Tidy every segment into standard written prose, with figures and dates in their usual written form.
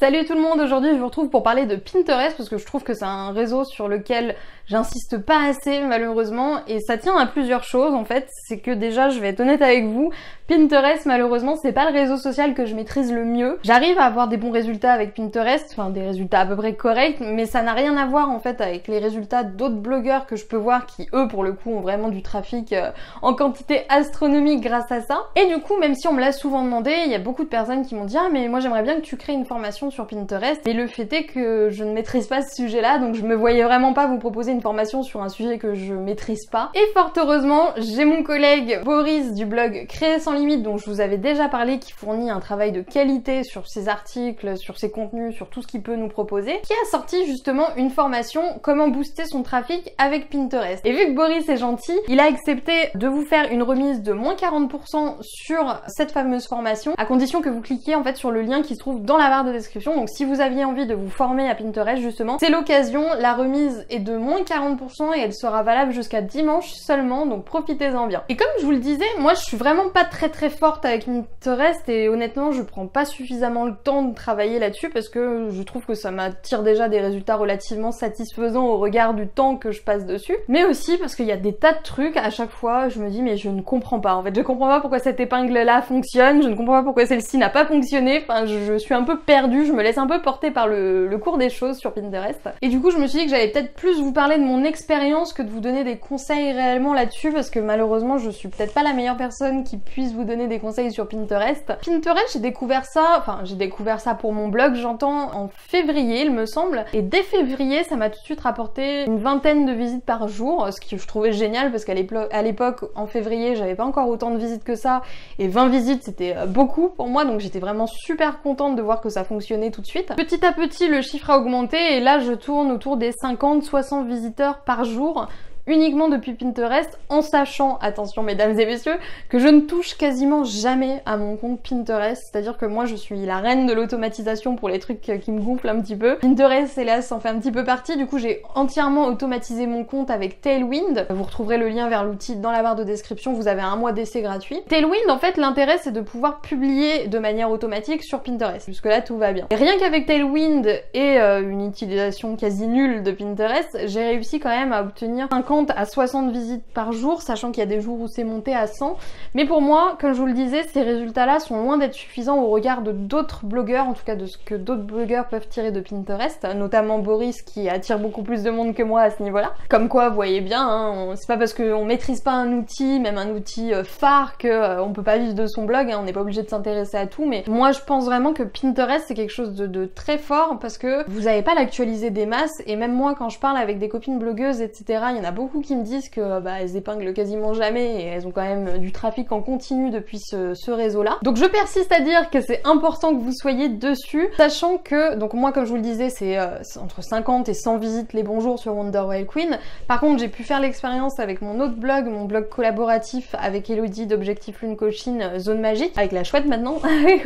Salut tout le monde, aujourd'hui je vous retrouve pour parler de Pinterest parce que je trouve que c'est un réseau sur lequel j'insiste pas assez malheureusement et ça tient à plusieurs choses en fait. C'est que déjà, je vais être honnête avec vous, Pinterest malheureusement c'est pas le réseau social que je maîtrise le mieux. J'arrive à avoir des bons résultats avec Pinterest, enfin des résultats à peu près corrects, mais ça n'a rien à voir en fait avec les résultats d'autres blogueurs que je peux voir qui eux pour le coup ont vraiment du trafic en quantité astronomique grâce à ça. Et du coup, même si on me l'a souvent demandé, il y a beaucoup de personnes qui m'ont dit « Ah mais moi j'aimerais bien que tu crées une formation sur Pinterest ». Et le fait est que je ne maîtrise pas ce sujet-là, donc je me voyais vraiment pas vous proposer une formation sur un sujet que je maîtrise pas. Et fort heureusement, j'ai mon collègue Boris du blog Créer sans limite, dont je vous avais déjà parlé, qui fournit un travail de qualité sur ses articles, sur ses contenus, sur tout ce qu'il peut nous proposer, qui a sorti justement une formation comment booster son trafic avec Pinterest. Et vu que Boris est gentil, il a accepté de vous faire une remise de moins 40% sur cette fameuse formation, à condition que vous cliquiez en fait sur le lien qui se trouve dans la barre de description. Donc si vous aviez envie de vous former à Pinterest justement, c'est l'occasion. La remise est de moins 40% et elle sera valable jusqu'à dimanche seulement, donc profitez-en bien. Et comme je vous le disais, moi je suis vraiment pas très forte avec Pinterest et honnêtement je prends pas suffisamment le temps de travailler là-dessus parce que je trouve que ça m'attire déjà des résultats relativement satisfaisants au regard du temps que je passe dessus, mais aussi parce qu'il y a des tas de trucs à chaque fois je me dis mais je ne comprends pas en fait, je comprends pas pourquoi cette épingle là fonctionne, je ne comprends pas pourquoi celle-ci n'a pas fonctionné, enfin je suis un peu perdue, je me laisse un peu porter par le cours des choses sur Pinterest. Et du coup je me suis dit que j'allais peut-être plus vous parler de mon expérience que de vous donner des conseils réellement là-dessus parce que malheureusement je suis peut-être pas la meilleure personne qui puisse vous donner des conseils sur Pinterest. Pinterest, j'ai découvert ça pour mon blog, j'entends, en février il me semble, et dès février ça m'a tout de suite rapporté une vingtaine de visites par jour, ce que je trouvais génial parce qu'à l'époque en février j'avais pas encore autant de visites que ça et 20 visites c'était beaucoup pour moi, donc j'étais vraiment super contente de voir que ça fonctionnait tout de suite. Petit à petit le chiffre a augmenté et là je tourne autour des 50-60 visiteurs par jour uniquement depuis Pinterest, en sachant, attention mesdames et messieurs, que je ne touche quasiment jamais à mon compte Pinterest, c'est-à-dire que moi je suis la reine de l'automatisation pour les trucs qui me gonflent un petit peu. Pinterest hélas en fait un petit peu partie, du coup j'ai entièrement automatisé mon compte avec Tailwind, vous retrouverez le lien vers l'outil dans la barre de description, vous avez un mois d'essai gratuit. Tailwind en fait l'intérêt c'est de pouvoir publier de manière automatique sur Pinterest, jusque là tout va bien. Et rien qu'avec Tailwind et une utilisation quasi nulle de Pinterest, j'ai réussi quand même à obtenir 50 à 60 visites par jour, sachant qu'il y a des jours où c'est monté à 100. Mais pour moi, comme je vous le disais, ces résultats-là sont loin d'être suffisants au regard de d'autres blogueurs, en tout cas de ce que d'autres blogueurs peuvent tirer de Pinterest, notamment Boris qui attire beaucoup plus de monde que moi à ce niveau-là. Comme quoi, vous voyez bien, hein, c'est pas parce qu'on maîtrise pas un outil, même un outil phare, que on peut pas vivre de son blog, hein, on n'est pas obligé de s'intéresser à tout, mais moi je pense vraiment que Pinterest c'est quelque chose de très fort parce que vous n'avez pas l'actualiser des masses, et même moi quand je parle avec des copines blogueuses, etc., il y en a beaucoup qui me disent que elles épinglent quasiment jamais et elles ont quand même du trafic en continu depuis ce réseau-là. Donc je persiste à dire que c'est important que vous soyez dessus, sachant que, donc moi comme je vous le disais, c'est entre 50 et 100 visites les bons jours sur Wonder Wild Queen. Par contre j'ai pu faire l'expérience avec mon autre blog, mon blog collaboratif avec Elodie d'Objectif Lune Coaching, Zone Magique, avec la chouette maintenant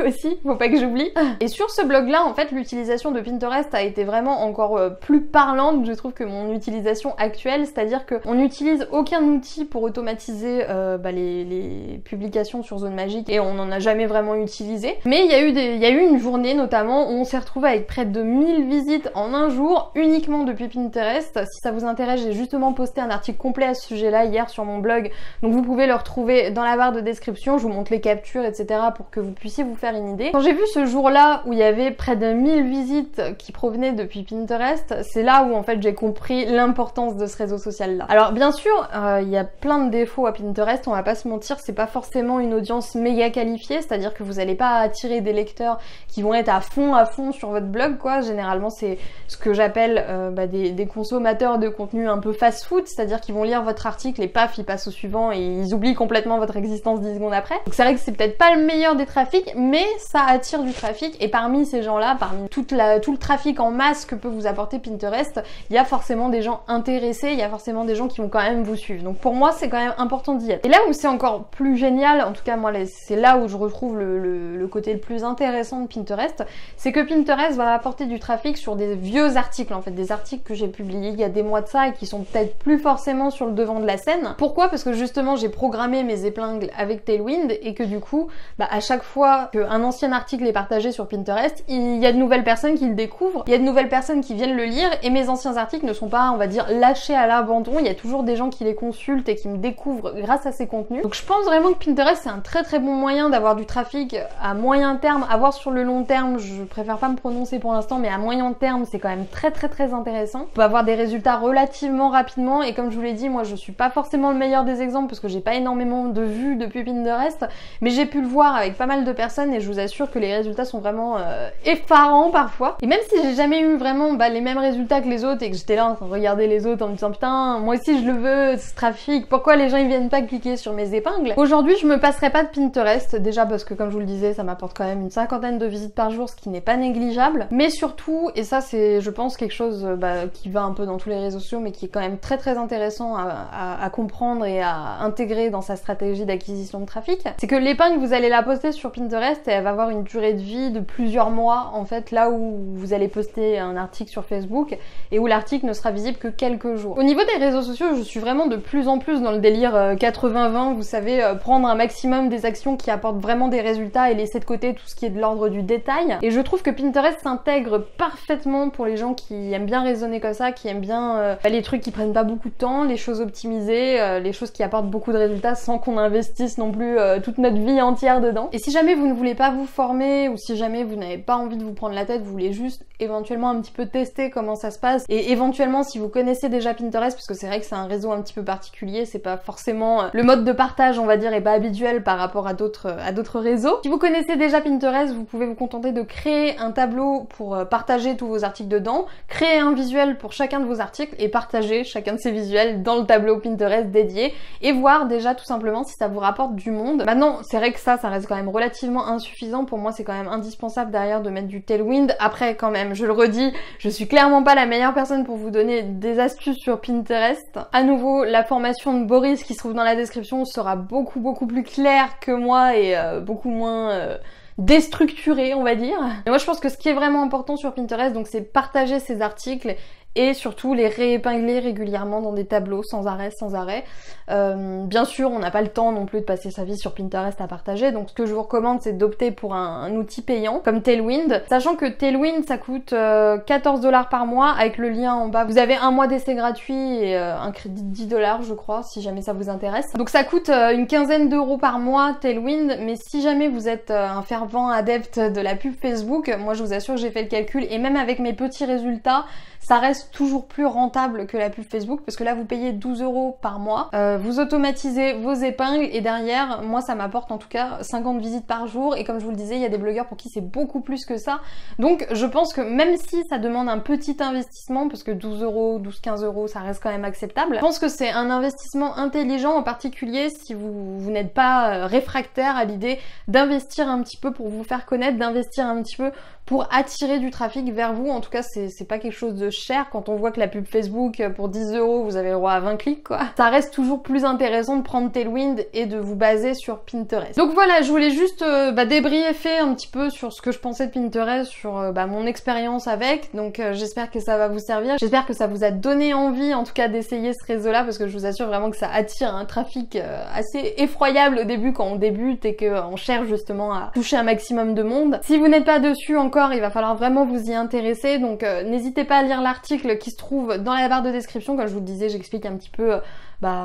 aussi, faut pas que j'oublie. Et sur ce blog-là, en fait, l'utilisation de Pinterest a été vraiment encore plus parlante, je trouve, que mon utilisation actuelle, c'est-à-dire qu'on n'utilise aucun outil pour automatiser les publications sur Zone Magique et on n'en a jamais vraiment utilisé. Mais il y a eu une journée notamment où on s'est retrouvé avec près de 1000 visites en un jour uniquement depuis Pinterest. Si ça vous intéresse, j'ai justement posté un article complet à ce sujet-là hier sur mon blog, donc vous pouvez le retrouver dans la barre de description, je vous montre les captures, etc. pour que vous puissiez vous faire une idée. Quand j'ai vu ce jour-là où il y avait près de 1000 visites qui provenaient depuis Pinterest, c'est là où en fait j'ai compris l'importance de ce réseau social là. Alors bien sûr, il y a plein de défauts à Pinterest, on va pas se mentir, c'est pas forcément une audience méga qualifiée, c'est-à-dire que vous allez pas attirer des lecteurs qui vont être à fond sur votre blog quoi. Généralement c'est ce que j'appelle des consommateurs de contenu un peu fast-food, c'est-à-dire qu'ils vont lire votre article et paf, ils passent au suivant et ils oublient complètement votre existence 10 secondes après. Donc c'est vrai que c'est peut-être pas le meilleur des trafics, mais ça attire du trafic, et parmi ces gens-là, parmi tout le trafic en masse que peut vous apporter Pinterest, il y a forcément des gens intéressés, il y a forcément forcément des gens qui vont quand même vous suivre. Donc pour moi, c'est quand même important d'y être. Et là où c'est encore plus génial, en tout cas moi, c'est là où je retrouve le côté le plus intéressant de Pinterest, c'est que Pinterest va apporter du trafic sur des vieux articles, en fait, des articles que j'ai publiés il y a des mois de ça et qui sont peut-être plus forcément sur le devant de la scène. Pourquoi? Parce que justement, j'ai programmé mes épingles avec Tailwind et que du coup, à chaque fois qu'un ancien article est partagé sur Pinterest, il y a de nouvelles personnes qui le découvrent, il y a de nouvelles personnes qui viennent le lire et mes anciens articles ne sont pas, on va dire, lâchés à l'abandon. Il y a toujours des gens qui les consultent et qui me découvrent grâce à ces contenus. Donc je pense vraiment que Pinterest, c'est un très très bon moyen d'avoir du trafic à moyen terme. À voir sur le long terme, je préfère pas me prononcer pour l'instant, mais à moyen terme, c'est quand même très très très intéressant. On peut avoir des résultats relativement rapidement et comme je vous l'ai dit, moi je suis pas forcément le meilleur des exemples parce que j'ai pas énormément de vues depuis Pinterest, mais j'ai pu le voir avec pas mal de personnes et je vous assure que les résultats sont vraiment effarants parfois. Et même si j'ai jamais eu vraiment les mêmes résultats que les autres et que j'étais là en train de regarder les autres en me disant putain, moi aussi je le veux, ce trafic, pourquoi les gens ils viennent pas cliquer sur mes épingles? Aujourd'hui, je me passerai pas de Pinterest, déjà parce que comme je vous le disais, ça m'apporte quand même une 50aine de visites par jour, ce qui n'est pas négligeable, mais surtout, et ça c'est je pense quelque chose qui va un peu dans tous les réseaux sociaux mais qui est quand même très très intéressant à comprendre et à intégrer dans sa stratégie d'acquisition de trafic, c'est que l'épingle vous allez la poster sur Pinterest et elle va avoir une durée de vie de plusieurs mois en fait, là où vous allez poster un article sur Facebook et où l'article ne sera visible que quelques jours. Au niveau des réseaux sociaux, je suis vraiment de plus en plus dans le délire 80-20, vous savez, prendre un maximum des actions qui apportent vraiment des résultats et laisser de côté tout ce qui est de l'ordre du détail. Et je trouve que Pinterest s'intègre parfaitement pour les gens qui aiment bien raisonner comme ça, qui aiment bien les trucs qui prennent pas beaucoup de temps, les choses optimisées, les choses qui apportent beaucoup de résultats sans qu'on investisse non plus toute notre vie entière dedans. Et si jamais vous ne voulez pas vous former ou si jamais vous n'avez pas envie de vous prendre la tête, vous voulez juste éventuellement un petit peu tester comment ça se passe et éventuellement si vous connaissez déjà Pinterest, parce que c'est vrai que c'est un réseau un petit peu particulier, c'est pas forcément le mode de partage on va dire est pas habituel par rapport à d'autres réseaux. Si vous connaissez déjà Pinterest, vous pouvez vous contenter de créer un tableau pour partager tous vos articles dedans, créer un visuel pour chacun de vos articles et partager chacun de ces visuels dans le tableau Pinterest dédié et voir déjà tout simplement si ça vous rapporte du monde. Maintenant c'est vrai que ça reste quand même relativement insuffisant, pour moi c'est quand même indispensable derrière de mettre du Tailwind. Après quand même, je le redis, je suis clairement pas la meilleure personne pour vous donner des astuces sur Pinterest. À nouveau, la formation de Boris qui se trouve dans la description sera beaucoup plus claire que moi et beaucoup moins déstructurée on va dire. Mais moi je pense que ce qui est vraiment important sur Pinterest, donc c'est partager ces articles et surtout les réépingler régulièrement dans des tableaux sans arrêt. Bien sûr, on n'a pas le temps non plus de passer sa vie sur Pinterest à partager, donc ce que je vous recommande c'est d'opter pour un outil payant comme Tailwind, sachant que Tailwind ça coûte 14$ par mois avec le lien en bas. Vous avez un mois d'essai gratuit et un crédit de $10 je crois si jamais ça vous intéresse. Donc ça coûte une quinzaine d'euros par mois Tailwind, mais si jamais vous êtes un fervent adepte de la pub Facebook, moi je vous assure que j'ai fait le calcul et même avec mes petits résultats, ça reste toujours plus rentable que la pub Facebook parce que là vous payez 12€ par mois, vous automatisez vos épingles et derrière moi ça m'apporte en tout cas 50 visites par jour et comme je vous le disais il y a des blogueurs pour qui c'est beaucoup plus que ça, donc je pense que même si ça demande un petit investissement parce que 12€, 12-15€ ça reste quand même acceptable, je pense que c'est un investissement intelligent en particulier si vous n'êtes pas réfractaire à l'idée d'investir un petit peu pour vous faire connaître, d'investir un petit peu pour attirer du trafic vers vous. En tout cas c'est pas quelque chose de cher quand on voit que la pub Facebook pour 10€ vous avez le droit à 20 clics quoi. Ça reste toujours plus intéressant de prendre Tailwind et de vous baser sur Pinterest. Donc voilà, je voulais juste débriefer un petit peu sur ce que je pensais de Pinterest, sur mon expérience avec, donc j'espère que ça va vous servir, j'espère que ça vous a donné envie en tout cas d'essayer ce réseau là parce que je vous assure vraiment que ça attire un trafic assez effroyable au début quand on débute et qu'on cherche justement à toucher un maximum de monde. Si vous n'êtes pas dessus encore, il va falloir vraiment vous y intéresser, donc n'hésitez pas à lire l'article qui se trouve dans la barre de description. Comme je vous le disais, j'explique un petit peu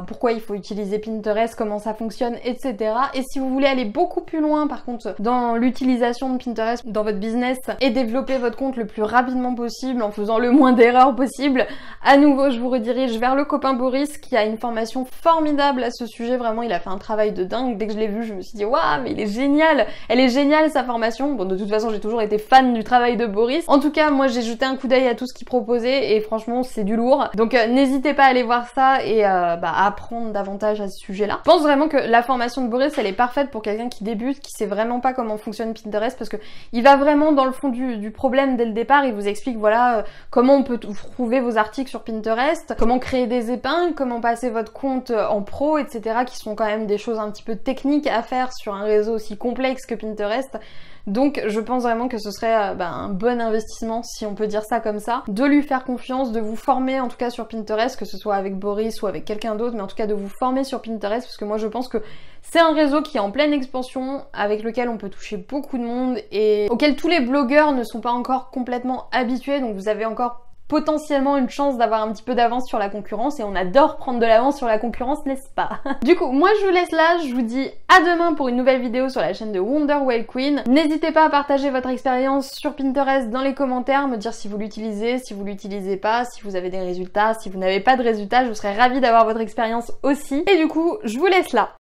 pourquoi il faut utiliser Pinterest, comment ça fonctionne, etc. Et si vous voulez aller beaucoup plus loin par contre dans l'utilisation de Pinterest dans votre business et développer votre compte le plus rapidement possible en faisant le moins d'erreurs possible, à nouveau je vous redirige vers le copain Boris qui a une formation formidable à ce sujet. Vraiment il a fait un travail de dingue. Dès que je l'ai vu je me suis dit waouh mais il est génial, elle est géniale sa formation. Bon de toute façon j'ai toujours été fan fan du travail de Boris. En tout cas, moi j'ai jeté un coup d'œil à tout ce qu'il proposait et franchement c'est du lourd. Donc n'hésitez pas à aller voir ça et à apprendre davantage à ce sujet-là. Je pense vraiment que la formation de Boris elle est parfaite pour quelqu'un qui débute, qui sait vraiment pas comment fonctionne Pinterest, parce que il va vraiment dans le fond du problème dès le départ. Il vous explique voilà comment on peut trouver vos articles sur Pinterest, comment créer des épingles, comment passer votre compte en pro, etc. qui sont quand même des choses un petit peu techniques à faire sur un réseau aussi complexe que Pinterest. Donc je pense vraiment que ce serait un bon investissement, si on peut dire ça comme ça, de lui faire confiance, de vous former en tout cas sur Pinterest, que ce soit avec Boris ou avec quelqu'un d'autre, mais en tout cas de vous former sur Pinterest, parce que moi je pense que c'est un réseau qui est en pleine expansion, avec lequel on peut toucher beaucoup de monde et auquel tous les blogueurs ne sont pas encore complètement habitués, donc vous avez encore potentiellement une chance d'avoir un petit peu d'avance sur la concurrence, et on adore prendre de l'avance sur la concurrence, n'est-ce pas? Du coup, moi je vous laisse là, je vous dis à demain pour une nouvelle vidéo sur la chaîne de Wonder Whale Queen. N'hésitez pas à partager votre expérience sur Pinterest dans les commentaires, me dire si vous l'utilisez, si vous l'utilisez pas, si vous avez des résultats, si vous n'avez pas de résultats, je serais ravie d'avoir votre expérience aussi. Et du coup, je vous laisse là.